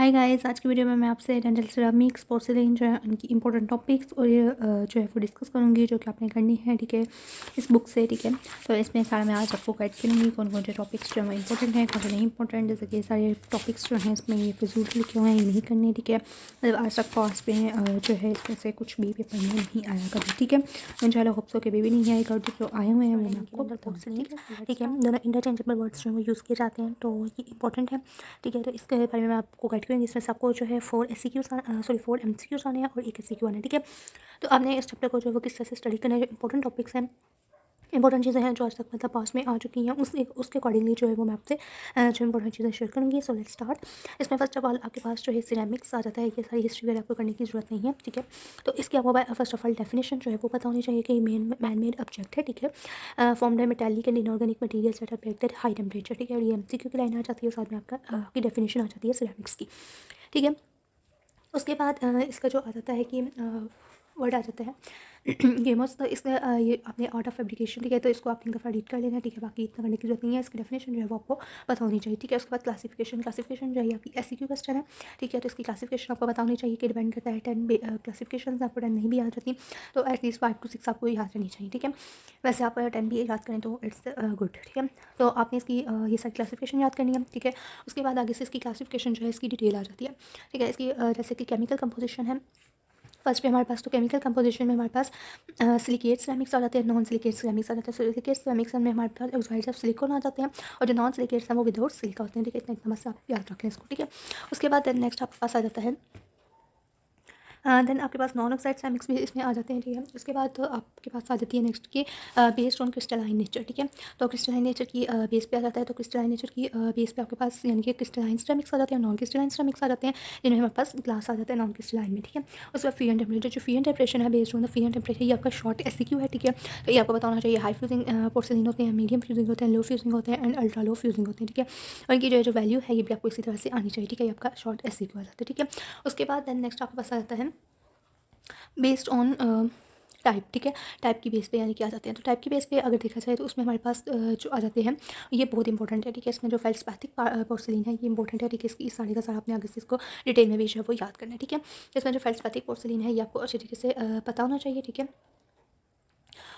Hi guys, आज की video में मैं आपसे डेंटल सिरेमिक्स पोर्सिलेन जो है उनकी इंपॉर्टेंट टॉपिक्स और ये जो है वो डिस्कस करूँगी जो कि आपने करनी है। ठीक है, इस बुक से। ठीक है, तो इसमें सारा मैं आज आपको गाइड करूँगी कौन कौन से टॉपिक्स जो है इंपॉर्टेंट हैं, कौन से नहीं इंपॉर्टेंट। जैसे कि सारे टॉपिक्स जो हैं इसमें ये फिजूल लिखे हुए हैं, ये नहीं करने। ठीक है, मतलब आज तक पास में जो है इसमें से कुछ भी पेपर में नहीं आया कभी। ठीक है, इंशाल्लाह होप सो के भी नहीं आएगा। जो आए हुए हैं वो मैं आपको बताऊँगी। ठीक है, दोनों इंटरचेंजेबल वर्ड्स जो है यूज़ किए जाते हैं, तो ये इंपॉर्टेंट है। ठीक है, तो इसके बारे में मैं आपको गाइड करूँगी। इसमें से आपको जो है 4 MCQs आने हैं और 1 SCQ आना है। ठीक है, तो आपने इस चैप्टर को जो है वो किस तरह से स्टडी करना है। जो इंपॉर्टेंट टॉपिक्स हैं, इंपॉर्टेंट चीज़ें हैं जो आज तक मतलब पास में आ चुकी हैं, उसके अकॉर्डिंगली जो है वो मैं आपसे जो इंपॉर्टेंट चीज़ें शेयर करूँगी। So let's start. इसमें फर्स्ट ऑफ ऑल आपके पास जो है सिरेमिक्स आ जाता है। ये सारी हिस्ट्री वगैरह आपको करने की ज़रूरत नहीं है। ठीक है, तो इसकी आपको फर्स्ट ऑफ ऑल डेफिनेशन जो है वो पता होनी चाहिए कि मैन मेड ऑब्जेक्ट है। ठीक है, formed by metallic and inorganic materials that are baked at high temperature. ठीक है, और ये MCQ की लाइन आ जाती है और साथ में आपकी डेफिनेशन आ जाती है सिरेमिक्स की। ठीक है, उसके बाद इसका जो आ जाता है कि वर्ड आ जाता है गेमर्स। तो इसका ये आपने आर्ट ऑफ फैब्रिकेशन। ठीक है, तो इसको आपने एक दफ़ा रीड कर लेना है। ठीक है, बाकी इतना करने की जरूरत नहीं है। इसकी डेफिनेशन जो है वो आपको पता होनी चाहिए। ठीक है, उसके बाद क्लासिफिकेशन जो है आपकी SCQ क्वेश्चन है। ठीक है, तो इसकी क्लासिफिकेशन आपको पता होनी चाहिए कि डिपेंड करता है 10 क्लासिफिकेशन। आपको 10 नहीं भी याद रहती तो एटलीस्ट 5 to 6 आपको याद रहनी चाहिए। ठीक है, वैसे आप 10 भी याद करें तो इट्स गुड। ठीक है, तो आपने इसकी ये सारी क्लासिफिकेशन याद करनी है। ठीक है, उसके बाद आगे से इसकी क्लासिफिकेशन जो है इसकी डिटेल आ जाती है। ठीक है, इसकी जैसे कि केमिकल कंपोजिशन है। फर्स्ट पे हमारे पास तो केमिकल कंपोजिशन में हमारे पास सिलिकेट सिरेमिक्स आ जाते हैं, नॉन सिलिकेट सिरेमिक्स आ जाते हैं। सिलिकेट सिरेमिक्स में हमारे पास ऑक्साइड्स ऑफ सिलिकॉन आ जाते हैं और जो नॉन सिलिकेट्स हैं वो विदाउट सिलिका होते हैं। ठीक है, इतना इतना बस आप याद रख लें इसको। ठीक है, उसके बाद नेक्स्ट आपके पास आ जाता है देन आपके पास नॉन ऑक्साइड सिरेमिक्स भी इसमें आ जाते हैं। ठीक है, उसके बाद तो आपके पास आ जाती है नेक्स्ट की बेस्ड ऑन क्रिस्टलाइन नेचर। ठीक है, तो क्रिस्टलाइन नेचर की बेस पे आ जाता है। तो क्रिस्टलाइन नेचर की बेस पे आपके पास यानी कि क्रिस्टलाइन सिरेमिक्स आ जाते हैं, नॉन क्रिस्टलाइन सिरेमिक्स आ जाते हैं, जिनमें हमारे पास ग्लास आ जाता है नॉन क्रिस्टलाइन में। ठीक है, उसके बाद फ्यूजन टेम्परेचर। जो फ्यूजन टेम्परेचर है based on the fusion temperature, ये आपका शॉर्ट SCQ है। ठीक है, तो ये आपको पता होना चाहिए। हाई फ्यूजिंग पोर्सिलिन होते हैं, मीडियम फ्यूजिंग होते हैं, लो फ्यूजिंग होते हैं एंड अल्ट्रा लो फ्यूजिंग होते हैं। ठीक है, और इनकी जो वैल्यू है ये भी आपको इसी तरह से आनी चाहिए। ठीक है, ये आपका शॉर्ट SCQ आ जाता है। ठीक है, उसके बाद देन नेक्स्ट आपके पास आ जाता है बेस्ड ऑन टाइप। ठीक है, टाइप की बेस पे यानी कि आ जाते हैं। तो टाइप की बेस पे अगर देखा जाए तो उसमें हमारे पास जो आ जाते हैं ये बहुत इंपॉर्टेंट है। ठीक है, इसमें जो फेल्ड्स्पैथिक पोर्सिलिन है ये इंपॉर्टेंट है। ठीक है, इसकी इस सारे का सारा आपने आगे से इसको डिटेल में भी जो है वो याद करना है। ठीक है, इसमें जो फेल्ड्स्पैथिक पोर्सिलिन है ये आपको अच्छी तरीके से पता होना चाहिए। ठीक है,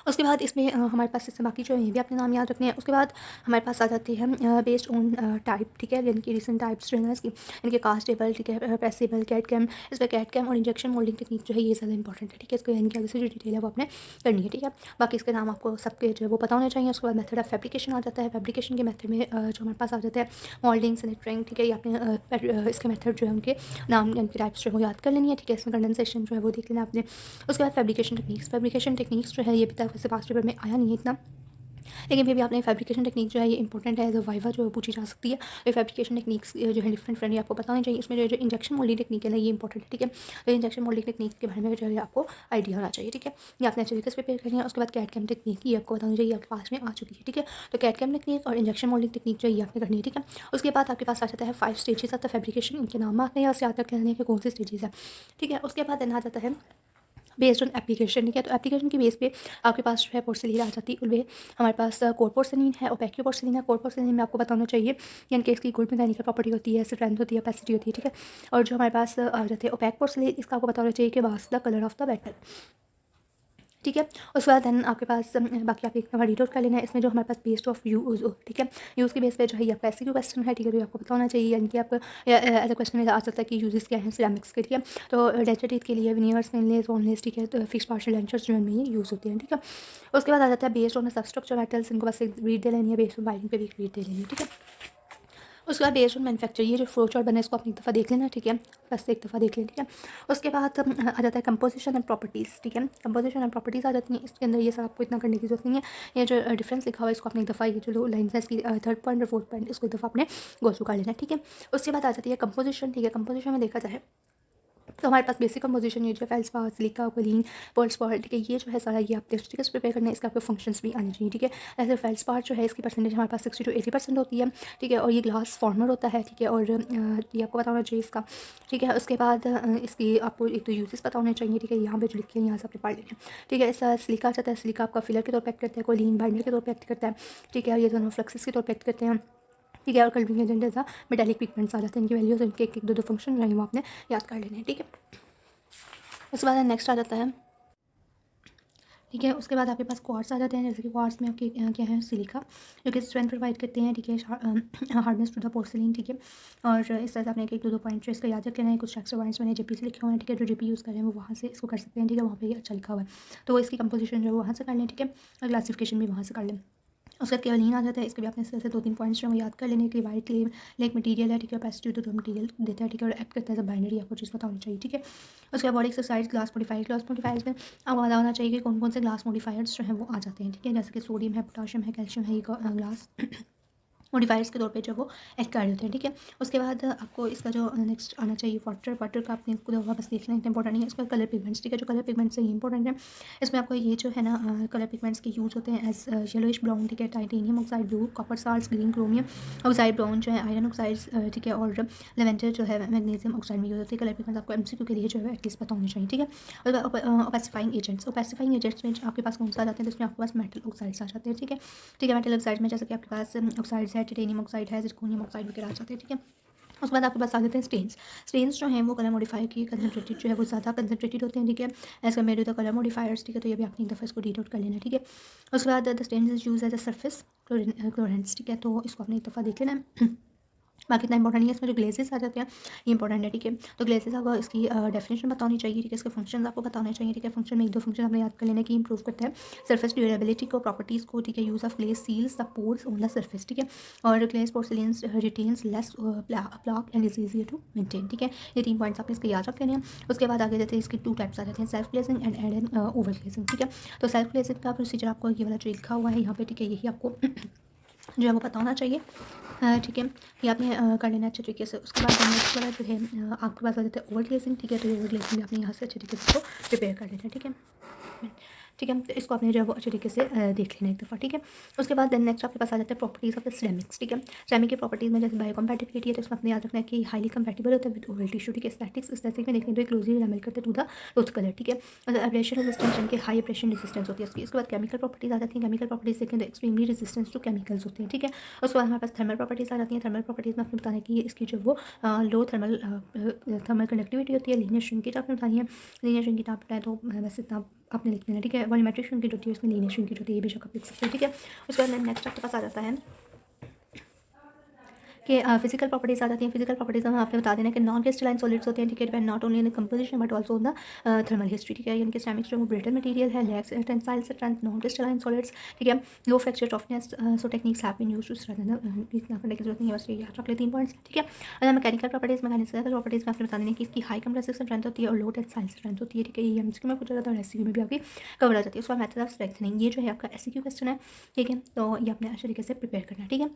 उसके बाद इसमें हमारे पास इससे बाकी जो है ये भी अपने नाम याद रखने हैं। उसके बाद हमारे पास आ जाती है बेस्ड ऑन टाइप। ठीक है, यानी कि रिसेंट टाइप्स जो है इसकी, यानी कि कास्टेबल। ठीक है, प्रेसेबल, कैट कैम। इसमें कैट कैम और इंजेक्शन मोल्डिंग टेक्निक जो है ये ज़्यादा इंपॉर्टेंट है। ठीक है, इसको यानी कि आगे से जो डिटेल है वो आपने करनी है। ठीक है, बाकी इसके नाम आपको सबके जो है वो पता होने चाहिए। उसके बाद मेथड ऑफ फैब्रिकेशन आ जाता है। फैब्रिकेशन के मेथड में जो हमारे पास आ जाता है मोल्डिंग, सिलेक्टरिंग। ठीक है, ये आपने इसके मेथड जो है उनके नाम यानी कि टाइप्स जो है वो याद कर लेनी है। ठीक है, इसमें कंडेंसेशन जो है वो देख लेना आपने। उसके बाद फैब्रिकेशन टेक्निक्स जो है ये भी तक वैसे पास पेपर में आया नहीं है इतना, लेकिन फिर भी आपने फैब्रिकेशन टेक्निक जो है ये इंपॉर्टेंट है, एज अ वाइवा जो है पूछी जा सकती है। तो फैब्रिकेशन टेक्निक्स जो है डिफरेंट फ्रेंड आपको पता होनी चाहिए। इसमें जो इंजेक्शन मोल्डिंग टेक्निक है ना ये इंपॉर्टेंट है। ठीक है, तो इंजेक्शन मोल्डिंग टेक्निक के बारे में जो है आपको आइडिया होना चाहिए। ठीक है, ये आपने अच्छे तरीके से प्रिपेयर करनी है। उसके बाद कैट कैम टेक्निक ये आपको पता होनी चाहिए, आपके पास में आ चुकी है। ठीक है, तो कैट कैम टेक्निक और इंजेक्शन मोल्डिंग टेक्निक जो है ये आपने करनी है। ठीक है, उसके बाद आपके पास आ जाता है 5 स्टेजेस ऑफ द फैब्रिकेशन। इनके नाम आपने यहाँ से याद रख लेने के कौन से स्टेजेस है। ठीक है, उसके बाद आ जाता है बेस्ड ऑन एप्लीकेशन। ठीक है, तो एप्लीकेशन की बेस पे आपके पास जो है पोर्सिलिन आ जाती है। उनमें हमारे पास कोर पोर्सिलिन है, ओपेक पोर्सिलिन है। कोर पोर्सिलिन में आपको पता होना चाहिए यानी कि इसकी गुड मैकेनिकल प्रॉपर्टी होती है, स्ट्रेंथ होती है, कैपेसिटी होती है। ठीक है, और जो हमारे पास आ जाते हैं ओपेक पोर्सिलिन, इसका आपको पता होना चाहिए कि वास the colour of the metal. ठीक है, उसके बाद देन आपके पास बाकी आप एक दफ़ा रीड आउट कर लेना है। इसमें जो हमारे पास बेस्ड ऑफ यूज़। ठीक है, यूज़ के बेस पे जो है ये आपका SCQ क्वेश्चन है। ठीक है, तो आपको पता होना चाहिए यानी कि आप एज अ क्वेश्चन में आ सकता है कि यूजेस क्या हैं सिरेमिक्स के लिए। तो डेंचर टीथ के लिए विनियर्स, स्टेनलेस, बोनलेस। ठीक है, तो फिक्स पार्शियल डेंचर्स जो इनमें ये यूज़ होते हैं। ठीक है, उसके बाद आ जाता है बेस्ड ऑन सबस्ट्रक्चर मेटल्स। इनको बस एक रीड दे लेनी है, बेस्ड ऑन वायरिंग पे भी एक रीड दे लेनी है। ठीक है, उसके बाद बेस्ड ऑन मैन्युफैक्चर ये जो फ्लो चार्ट बना है इसको आपने एक दफ़ा देख लेना। ठीक है, बस एक दफ़ा देख लें। ठीक है, उसके बाद आ जाता है कंपोजिशन एंड प्रॉपर्टीज़। ठीक है, कंपोजिशन एंड प्रॉपर्टीज़ आ जाती हैं। इसके अंदर ये सब आपको इतना करने की जरूरत नहीं है। ये जो डिफरेंस लिखा हुआ है इसको आपने एक दफ़ा, ये जो लाइन है इसकी थर्ड पॉइंट और फोर्थ पॉइंट, इसको एक दफ़ा आपने गो थ्रू कर लेना है। ठीक है, उसके बाद आ जाती है कंपोजिशन। ठीक है, कंपोजिशन में देखा जाए तो हमारे पास बेसिक कंपोजिशन ये जो फेल्ड्स्पाथ, सिलिका, कोलिन, फेल्ड्स्पाथ। ठीक है, ये जो है सारा ये आप टेस्ट से प्रिपेयर करना है। इसके आपके फंक्शंस भी आने चाहिए। ठीक है, ऐसे फेल्ड्स्पाथ जो है इसकी परसेंटेज हमारे पास 60 to 80% होती है। ठीक है, और ये ग्लास फॉर्मर होता है। ठीक है, और ये आपको पता होना चाहिए इसका। ठीक है, उसके बाद इसकी आपको एक तो यूजेस पता होने चाहिए। ठीक है, यहाँ पे जो लिखे हैं यहाँ से आपने पढ़ लेना है। ठीक है, ऐसा सिलिका आता है, सिलिका आपका फिलर के तौर पर एक्ट करता है, कोलिन बाइंडर के तौर पर एक्ट करता है। ठीक है, ये दोनों फ्लक्सेस के तौर पर एक्ट करते हैं। ठीक है। और कलरिंग एजेंट जैसा मेटालिक पिगमेंट्स आ जाते हैं, इनकी वैल्यूज, इनके एक एक दो फंक्शन रहेंगे वो आपने याद कर लेने हैं। ठीक है। उसके बाद नेक्स्ट आ जाता है, ठीक है, उसके बाद आपके पास क्वार्ट्स आ जाते हैं। जैसे कि क्वार्ट्स में आपके क्या है, सिलिका, जो कि स्ट्रेंथ प्रोवाइड करते हैं। ठीक है, हार्डनेस टू द पोर्सिलिन। ठीक है। और इस तरह से आपने एक दो पॉइंट इसका याद रख लेना है। कुछ एक्स्ट्रा पॉइंट्स मैंने जेपी से लिखे हुए हैं। ठीक है, जो जेपी यूज़ कर रहे हैं वो वहाँ से इसको कर सकते हैं। ठीक है, वहाँ पे अच्छा लिखा हुआ है, तो वो इसकी कंपोजिशन जो है वो वहाँ से कर लें। ठीक है, और क्लासिफिकेशन भी वहाँ से कर लें। उसके बाद केवलिन आ जाता है। इसके भी आपने इस तरह से 2-3 पॉइंट्स जो है वो याद कर लेने कि वाइट क्ले लाइक मटीरियल है। ठीक है, पेस्टिव तो मटीरियल देता है। ठीक है, और एक्ट करता है एज बाइनरी, आपको चीज़ पता होनी चाहिए। ठीक है। उसके बाद बॉडी एक्सरसाइज, ग्लास मॉडिफायर्स में आपको पता होना चाहिए कि कौन कौन से ग्लास मॉडिफायर्स जो हैं वो आ जाते हैं। ठीक है, जैसे कि सोडियम है, पोटाशियम है, कैल्शियम है, ये ग्लास मॉडिफायर्स के तौर पे जो वो एक्ट कर रहे होते हैं। ठीक है। उसके बाद आपको इसका जो नेक्स्ट आना चाहिए वाटर का आपने इसको वापस देख लें, इंपॉर्टेंट नहीं है। उसका कलर पिगमेंट्स, ठीक है, जो कलर पिगमेंट्स है ये इंपॉर्टेंट है। इसमें आपको ये जो है ना कलर पिगमेंट्स के यूज़ होते हैं एज येलोइश ब्राउन। ठीक है, titanium oxide blue, copper salts green, chromium oxide brown जो है, आयरन ऑक्साइड, ठीक है, और लेवेंडर जो है मैग्नीशियम ऑक्साइड में यूज़ होती है। कलर पिगमेंट्स आपको एमसीक्यू के लिए जो है एटलीस्ट पता होने चाहिए। ठीक है। और ओपेसिफाइंग एजेंट्स में आपके पास कौन सा आ जाते हैं, तो इसमें आपके पास मेटल ऑक्साइड्स आ जाते हैं। ठीक है। ठीक है, मेटल ऑक्साइड में जैसे कि आपके पास ऑक्साइड्स है, टाइटेनियम ऑक्साइड है, जिरकोनियम ऑक्साइड वगैरह आ जाते हैं। ठीक है। उसके बाद आपके पास आ जाते हैं स्टेन्स जो हैं वो कलर मॉडिफाई की कंसनट्रेटेड जो है वो ज़्यादा कंसनट्रेटेड होते हैं। ठीक है, as compared to the colour modifiers. ठीक है, तो ये भी आपने एक दफ़ा इसको रीड आउट कर लेना है। ठीक है। उसके बाद the stains is use as a surface colourants. ठीक है, तो इसको आपने एक दफ़ा देख लेना है। बाकी इतना इंपॉर्टेंट नहीं है। इसमें जो ग्लेसेस आ जाते हैं ये इंपॉर्टेंट है। ठीक है, तो ग्लेसेस आपको इसकी डेफिनेशन पता होनी चाहिए। ठीक है, इसके फंक्शन आपको पता होने चाहिए। ठीक है, फंक्शन में एक दो फंक्शन आपने याद कर लेने की इंप्रूव करता है सरफेस ड्यूरेबिलिटी को, प्रॉपर्टीज़ को। ठीक है, use of glaze seals the pores on the surface. ठीक है, और glaze porcelains retains less plaque and is easier to maintain. ठीक है, ये 3 पॉइंट्स आपने इसके याद रख लेने हैं। उसके बाद आगे जाते हैं इसकी 2 टाइप्स आ जाते हैं, self glazing and add over glazing. ठीक है, तो सेल्फ ग्लेजिंग का प्रोसीजर आपको ये वाला जो लिखा हुआ है यहाँ पे, ठीक है, यही आपको जो है वो पता होना चाहिए। ठीक है, ये आपने कर लेना अच्छे तरीके से। उसके बाद नेक्स्ट वाला जो है आपके पास आ जाता है ओवर ग्लेजिंग। ठीक है, तो ये ओवर ग्लेजिंग भी आपने यहाँ से अच्छे तरीके से इसको प्रिपेयर कर लेना है। ठीक है। ठीक है, तो इसको आपने जो है वो अच्छे तरीके से देख लेना एक दफ़ा। ठीक है। उसके बाद देन नेक्स्ट आपके पास आ जाता है प्रॉपर्टीज़ ऑफ द सिरेमिक्स। ठीक है, सिरेमिक की प्रॉपर्टीज़ में जैसे बायोकम्पैटिबिलिटी है, तो इसमें आपने याद रखना है कि हाईली कंपैटिबल होता है विद ओरल टिश्यू। ठीक है, एस्थेटिक में देखने तो क्लोजली रिमेल करते टू द टूथ कलर। ठीक है, एब्रेशन रेजिस्टेंस यानी कि हाई एब्रेशन रेजिस्टेंस होती है इसकी। उसके बाद केमिकल प्रॉपर्टीज़ आ जाती हैं। केमिकल प्रॉपर्टीज़ देखें तो एक्सट्रीमली रेजिस्टेंस टू केमिकल्स होते हैं। ठीक है। उसके बाद हमारे पास थर्मल प्रॉपर्टीज़ आ जाती हैं। थर्मल प्रॉपर्टीज़ में आपने बताना है कि इसकी जो वो लो थर्मल कंडक्टिविटी होती है। लीनियर श्रिंकेज आपने बतानी है। लीनियर श्रिंकेज आप बताएं तो बस इतना आपने लिख देना। ठीक है, वॉल्यूमेट्रिक श्रिंकेज होती है, उसमें लीनियर श्रिंकेज होती है, ये बेशक आप लिख सकते हैं। ठीक है। उसके बाद नेक्स्ट आपके पास आ जाता है कि फिजिकल प्रॉपर्टीज़ आ जाती हैं। फिजिकल प्रॉपर्टीज़ में आपने बता देना कि नॉन क्रिस्टलाइन सॉलिड्स होते हैं। ठीक है, depend not only in the composition but also in the thermal history. ठीक है, यानी कि सिरेमिक्स जो ब्रिटल मटेरियल है, lacks tensile strength, non crystalline solids. ठीक है, low fracture toughness, so techniques have been used to strengthen. इतना करने की जरूरत नहीं है, बस ये याद रख ले 3 पॉइंट्स। ठीक है, मैकेनिकल प्रॉपर्टीज़ में आपने बता देना कि इसकी हाई कंप्रेसिव स्ट्रेंथ होती है और लो टेंसाइल स्ट्रेंथ होती है। ठीक है, ये एमसीक्यू में पूछा जाता है और एससीक्यू में भी आपकी कवर आ जाती है। उसके बाद मेथड ऑफ स्ट्रेंथनिंग, ये जो है आपका एससीक्यू क्वेश्चन है। ठीक है, तो ये आपने अच्छे तरीके से प्रिपेयर करना है। ठीक है,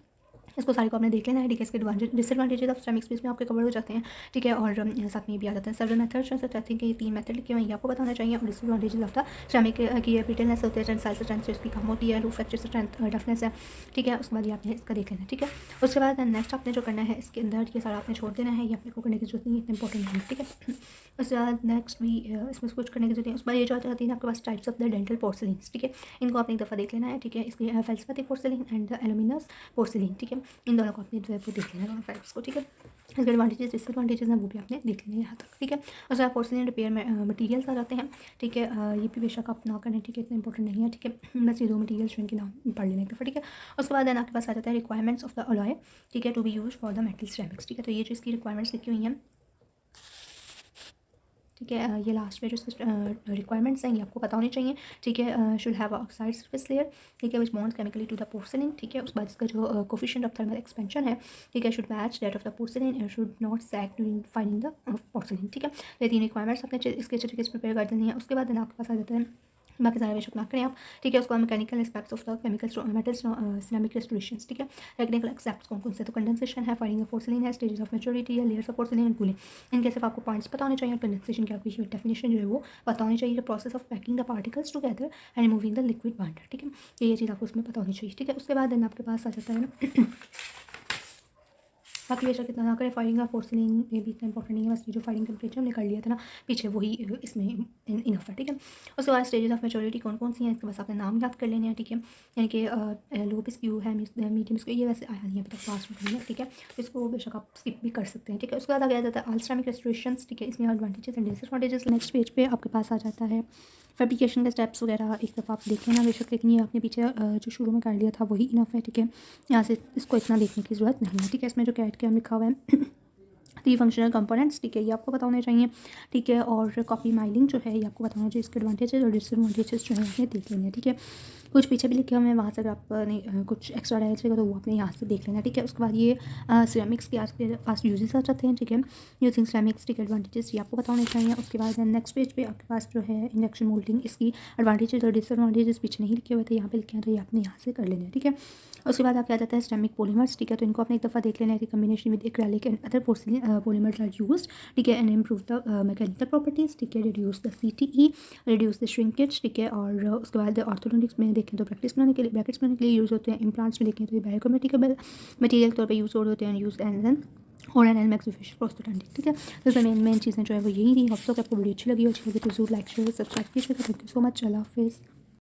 इसको सारे को आपने देख लेना है। ठीक है, इसके डिसएडवांटेजेस ऑफ सिरेमिक्स भी इसमें आपके कवर हो जाते हैं। ठीक है, और साथ में ये भी आ जाते हैं सेवरल मेथड्स। जैसे आई थिंक ये 3 मेथड लिखे हुए हैं, ये आपको बताना चाहिए। और डिसएडवांटेजेस ऑफ द सिरेमिक की ब्रिटलनेस होती है, टेंसाइल स्ट्रेंथ इसकी कम होती है, लो फ्रैक्चर स्ट्रेंथ टफनेस है। ठीक है, उसके बाद ये आपने इसका देख लेना है। ठीक है, उसके बाद नेक्स्ट आपने जो करना है इसके अंदर ये सारा आपने छोड़ देना है, ये अपने को करने की जरूरत नहीं है, इतना इंपॉर्टेंट नहीं है। ठीक है, उसके बाद नेक्स्ट भी इसमें कुछ करने की जरूरत है। उसके बाद ये जो आती है आपके पास टाइप्स ऑफ द डेंटल पोर्सिलिन्स। ठीक है, इनको आपने एक दफ़ा देख लेना है। ठीक है, इसकी फेल्सपैथिक पोर्सिलिन एंड एल्यूमिनस पोर्सिलिन। ठीक है, इन दोनों को आपने जो है वो देख लेना है, दोनों टाइप्स को। ठीक है, इसके एडवांटेजेस डिसएडवांटेजेस हैं वो भी आपने देख लेने हैं यहाँ तक। ठीक है, और सारा पोर्सिलिन रिपेयर में मटीरियल्स आ जाते हैं। ठीक है, ये भी बेशक आप ना करें। ठीक है, इतना इंपॉर्टेंट नहीं है। ठीक है, बस ये 2 मटीरियल्स जिनके नाम पढ़ लेने का। ठीक है, उसके बाद आपके पास आ जाता है रिक्वायरमेंट्स ऑफ द अलॉय। ठीक है, to be use for the metal ceramics. ठीक है, तो ये जो इसकी रिक्वायरमेंट्स लिखी हुई हैं, ठीक है, ये लास्ट में जो रिक्वायरमेंट्स हैं ये आपको पता होनी चाहिए। ठीक है, should have oxide surface layer. ठीक है, which bonds chemically to the porcelain. ठीक है, उसके बाद इसका जो कोफिशिएंट ऑफ थर्मल एक्सपेंशन है, ठीक है, should match that of the porcelain and should not sag during finding the porcelain. ठीक है, ये 3 रिक्वायरमेंट्स अपने इसके अच्छे तरीके से प्रिपेयर कर देनी है। उसके बाद आपके पास आ जाता है बाकी सारे बेशक ना करें आप। ठीक है, उसको mechanical aspects of the chemical metals ceramic restorations. ठीक है, टेक्निकल एक्सेप्ट्स कौन कौन से, तो कंडेंसेशन है, फाइंडिंग द पोर्सिलिन है, स्टेजेस ऑफ मैच्योरिटी है, layers of porcelain and cooling. इनके सिर्फ आपको पॉइंट्स पता होने चाहिए। कंडेंसेशन की आपकी डेफिनेशन जो है वो पता होनी चाहिए। Process of packing the particles together and removing the liquid binder. ठीक है, तो ये चीज़ आपको उसमें पता होनी चाहिए। ठीक है, उसके बाद देन आपके पास आ जाता है बाकी बेशक इतना ना करें, फायरिंग का पोर्सिलिन ये भी इतना इंपॉर्टेंट नहीं है, बस ये जो फायरिंग टेम्परेचर हमने कर लिया था ना पीछे वही इसमें इनफ है, ठीक है। उसके बाद स्टेजेस ऑफ मेच्योरिटी कौन कौन सी हैं इसके बस आपने नाम याद कर लेने हैं, ठीक है। यानी कि लो स्क्यू है, मीडियम स्क्यू, ये वैसे आया नहीं है अभी तक क्लास में करनी है, ठीक है। तो इसको बेशक आप स्किप भी कर सकते हैं, ठीक है। उसके बाद आ गया जाता है अल्स्ट्रामिक रेस्टोरेशंस, ठीक है। इसमें advantages and disadvantages. Next page पे आपके पास आ जाता है फैब्रिकेशन के स्टेप्स वगैरह, एक दफ़ा आप देख लेना बेशक, लेकिन ये आपने पीछे जो शुरू में कर लिया था वही इनफ है, ठीक है। यहाँ से इसको इतना देखने की ज़रूरत नहीं है, ठीक है। इसमें जो कैट के लिखा हुआ है 3 फंक्शनल कंपोनेंट्स, ठीक है, ये आपको पता होने चाहिए, ठीक है। और कॉपी माइलिंग जो है ये आपको पता होना चाहिए, इसके एडवांटेजेस और डिसएडवांटेजेस जो है आपने देख लेने हैं, ठीक है। कुछ पीछे भी लिखे हुए हैं, वहाँ से अगर आपने कुछ एक्स्ट्रा डाल चाहिए तो वो आपने यहाँ से देख लेना, ठीक है। उसके बाद ये सिरेमिक्स के आपके पास यूजेस आ जाते हैं, ठीक है। यूजिंग सिरेमिक्स, ठीक है, एडवांटेजेस ये आपको पता होने चाहिए। उसके बाद नेक्स्ट पेज पे आपके पास जो है इंडक्शन मोल्डिंग, इसकी एडवांटेजेस और डिसएडवांटेजेस पीछे नहीं लिखे हुए थे, यहाँ पे लिखे हैं, तो ये आपने यहाँ से कर लेना है, ठीक है। उसके बाद आपके आ जाता है सिरेमिक पॉलीमर्स, ठीक है। तो इनको आपने एक दफ़ा देख लेना है कि combination with acrylic and other porcelain polymers are used, ठीक है, and improve the mechanical properties, ठीक है, reduce the CTE, reduce the shrinkage, ठीक है। और उसके बाद ऑर्थोडोंटिक्स में देखें तो ब्रैकेट्स बनाने के लिए यूज़ होते हैं। इम्प्लांट्स में देखें तो ये बायोकॉम्पेटिबल मटेरियल के तौर पर यूज़ होते हैं, यूज एंड देन और एन एल मैक्सिफिश प्रोस्टोडेंटिक, ठीक है। तो इसमें मेन चीज़ें जो है वो यही थी। होप सो कि आपको वीडियो अच्छी लगी हो, तो जरूर लाइक शेयर सब्सक्राइब कीजिएगा। थैंक यू सो मच, अल्लाह हाफिज़।